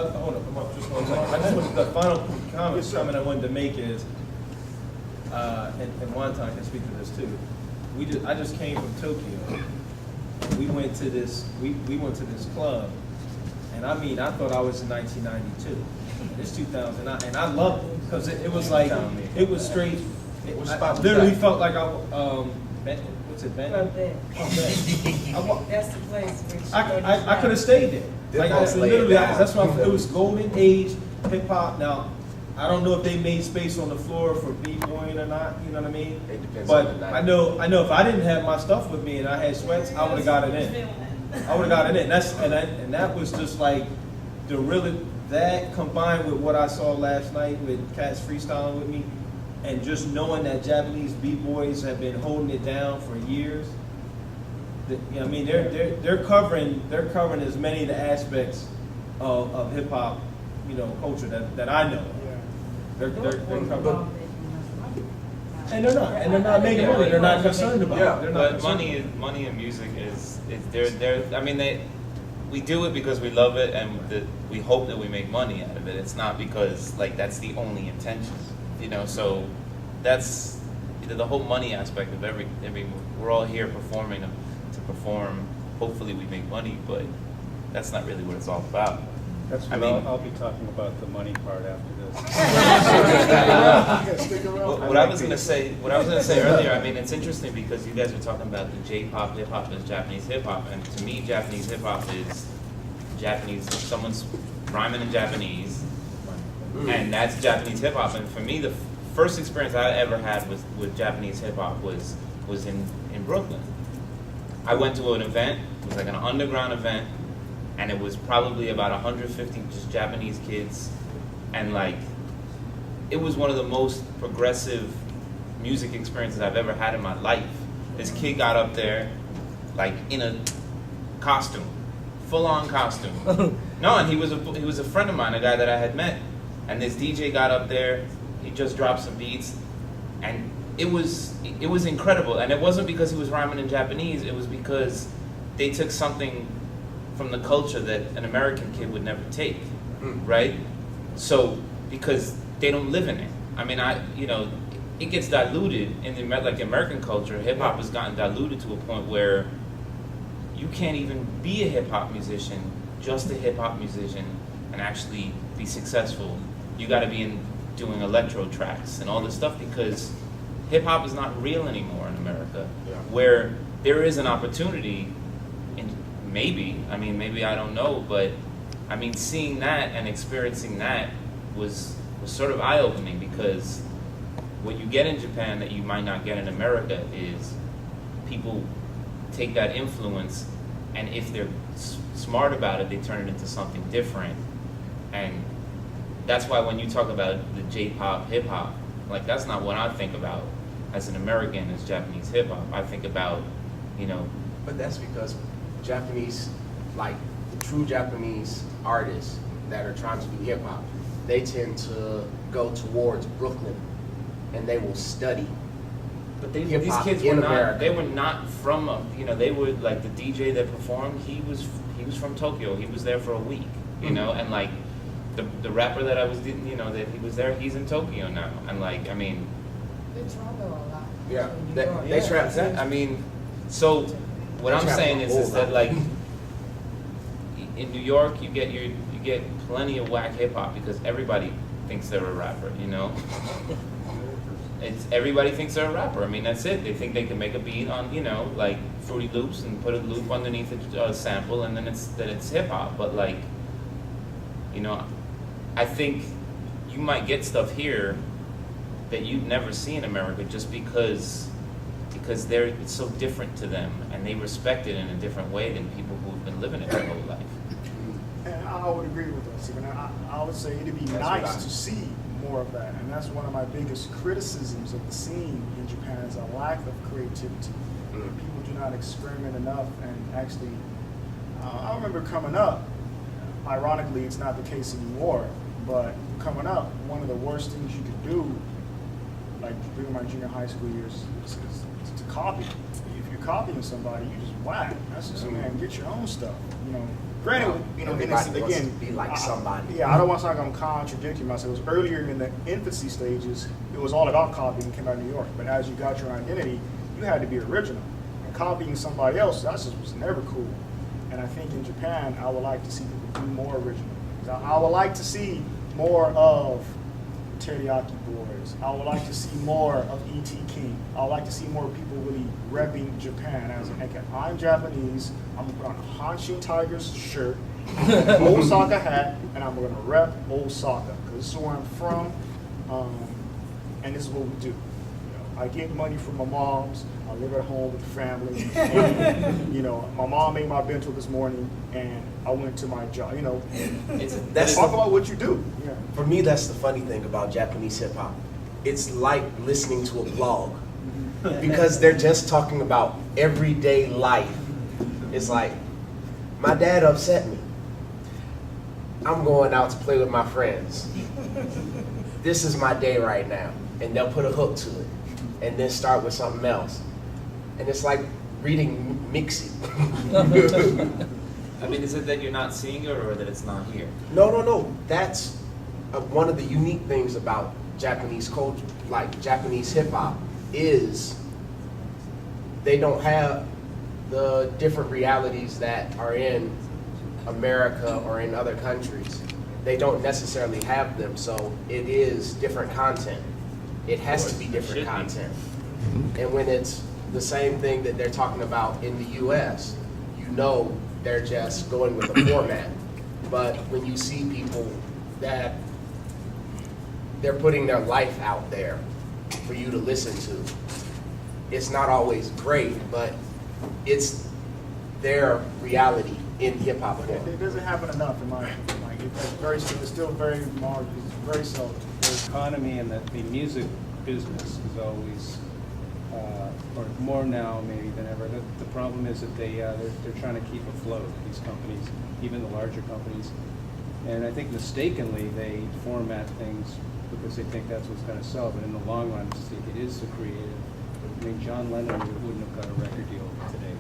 hold up, just one second. I just want the final comment I wanted to make is, and Wonton can speak to this too. I just came from Tokyo. We went to this club, and I mean, I thought I was in 1992. It's 2009, and I loved it because it was like it was straight. I literally felt like what's it, Ben? That's the place. I could have stayed there. Like literally, that's why it was golden age hip hop. Now, I don't know if they made space on the floor for b-boying or not. You know what I mean? It depends. But I know if I didn't have my stuff with me and I had sweats, I would have got it in. I would have got it in. And that was just like that combined with what I saw last night with cats freestyling with me, and just knowing that Japanese b-boys have been holding it down for years. You know what I mean, they're covering as many of the aspects of hip hop, culture that I know. They're covering. And they're not making money. They're not concerned about it. They're not but money in music is they're I mean we do it because we love it and we hope that we make money out of it. It's not because like that's the only intention, So that's the whole money aspect of every. We're all here performing to perform. Hopefully we make money, but that's not really what it's all about. That's what I'll be talking about the money part after this. What I was going to say earlier, I mean, it's interesting because you guys are talking about the J-pop, hip-hop as Japanese hip-hop, and to me, Japanese hip-hop is Japanese, someone's rhyming in Japanese, and that's Japanese hip-hop. And for me, the first experience I ever had with Japanese hip-hop was in Brooklyn. I went to an event, it was like an underground event, and it was probably about 150 just Japanese kids, and like, it was one of the most progressive music experiences I've ever had in my life. This kid got up there, like in a costume, full-on costume. No, and he was a friend of mine, a guy that I had met, and this DJ got up there. He just dropped some beats, and it was incredible. And it wasn't because he was rhyming in Japanese. It was because they took something from the culture that an American kid would never take, right? So because they don't live in it. I mean, it gets diluted in the American culture. Hip hop has gotten diluted to a point where you can't even be a hip hop musician, just a hip hop musician, and actually be successful. You got to be doing electro tracks and all this stuff because hip hop is not real anymore in America. Yeah. Where there is an opportunity, and maybe I don't know, but I mean, seeing that and experiencing that was sort of eye-opening because what you get in Japan that you might not get in America is people take that influence, and if they're smart about it, they turn it into something different. And that's why when you talk about the J-pop, hip-hop, like that's not what I think about as an American as Japanese hip-hop. I think about, But that's because Japanese, like the true Japanese artists that are trying to do hip-hop, they tend to go towards Brooklyn and they will study. But these kids were not from, they were like the DJ that performed, he was from Tokyo. He was there for a week, and like the rapper that I was, that he was there, he's in Tokyo now. And like, I mean, They travel a lot. Yeah, they travel. I mean, so what I'm saying is that like in New York, you get plenty of whack hip hop because everybody thinks they're a rapper, Everybody thinks they're a rapper. I mean, that's it. They think they can make a beat on, like Fruity Loops and put a loop underneath a sample, and then it's hip hop. But like, I think you might get stuff here that you'd never see in America just because it's so different to them, and they respect it in a different way than people who've been living it their whole life. And I would agree with that, Stephen. I would say it'd be nice to see more of that, and that's one of my biggest criticisms of the scene in Japan is a lack of creativity. People do not experiment enough, and actually, I remember coming up, ironically it's not the case anymore, but coming up, one of the worst things you could do, like during my junior high school years, is to copy. If you're copying somebody, you just whack. That's just, man, get your own stuff, Granted, you know, and it's, everybody wants to again, be like somebody. Yeah, I don't want to sound like I'm contradicting myself. It was earlier in the infancy stages, it was all about copying and came out of New York. But as you got your identity, you had to be original. And copying somebody else, that just was never cool. And I think in Japan, I would like to see people be more original. I would like to see more of Teriyaki Boys. I would like to see more of E.T. King. I would like to see more people really repping Japan as in, okay, I'm Japanese, I'm gonna put on a Hanshin Tigers shirt, Osaka hat, and I'm gonna rep Osaka, because this is where I'm from, and this is what we do. You know, I get money from my moms, I live at home with the family, and, you know, my mom made my bento this morning, and I went to my job, you know. That's Talk about what you do. Yeah. For me, that's the funny thing about Japanese hip hop. It's like listening to a blog because they're just talking about everyday life. It's like, my dad upset me. I'm going out to play with my friends. This is my day right now. And they'll put a hook to it and then start with something else. And it's like reading Mixi. I mean, is it that you're not seeing it or that it's not here? No. That's one of the unique things about Japanese culture, like Japanese hip hop, is they don't have the different realities that are in America or in other countries. They don't necessarily have them, so it is different content. It has to be different content. And when it's the same thing that they're talking about in the US, you know they're just going with the format. But when you see people that they're putting their life out there for you to listen to, it's not always great, but it's their reality in hip hop form. It doesn't happen enough in my opinion. Like it's still very marginal, it's very seldom. The economy and the music business is always, or more now maybe than ever. The problem is that they're trying to keep afloat, these companies, even the larger companies. And I think mistakenly they format things because they think that's what's going to sell. But in the long run, it is the creative. I mean, John Lennon wouldn't have got a record deal today.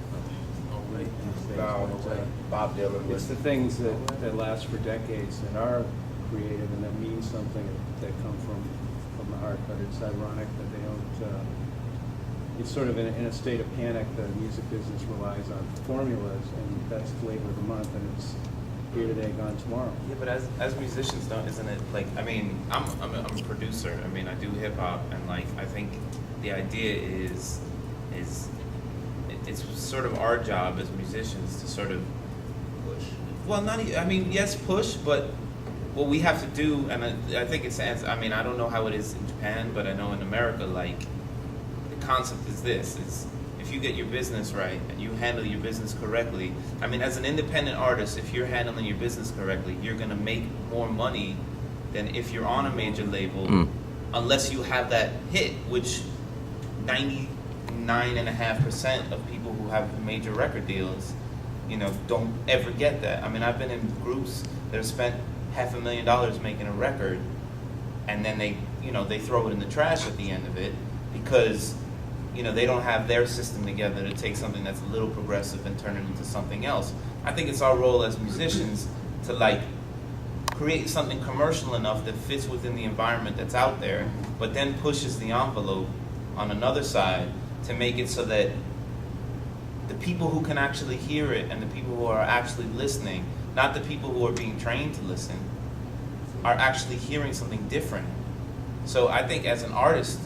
Bob Dylan. It's the things that last for decades that are creative and that mean something, that come from the heart. But it's ironic that they don't. It's sort of in a state of panic. The music business relies on formulas, and that's flavor of the month, and it's here today, gone tomorrow. Yeah, but as musicians, isn't it like? I mean, I'm a producer. I mean, I do hip hop, and like I think the idea is it's sort of our job as musicians to sort of push. Well, I mean, yes, push, but what we have to do, and I think it's. I mean, I don't know how it is in Japan, but I know in America, like the concept is this: is if you get your business right and you handle your business correctly. I mean, as an independent artist, if you're handling your business correctly, you're gonna make more money than if you're on a major label, unless you have that hit, which 99.5% of people who have major record deals, don't ever get that. I mean, I've been in groups that have spent $500,000 making a record, and then they throw it in the trash at the end of it because, they don't have their system together to take something that's a little progressive and turn it into something else. I think it's our role as musicians to create something commercial enough that fits within the environment that's out there, but then pushes the envelope on another side to make it so that the people who can actually hear it and the people who are actually listening, not the people who are being trained to listen, are actually hearing something different. So I think as an artist,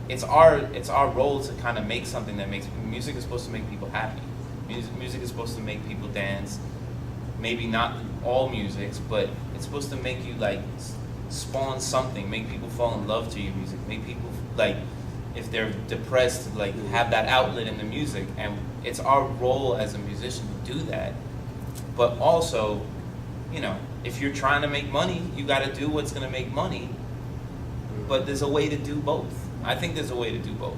it's our role to kind of make something that makes music is supposed to make people happy. Music is supposed to make people dance. Maybe not all musics, but it's supposed to make you spawn something, make people fall in love to your music, make people if they're depressed, have that outlet in the music. And it's our role as a musician to do that. But also, if you're trying to make money, you got to do what's going to make money. But there's a way to do both. I think there's a way to do both.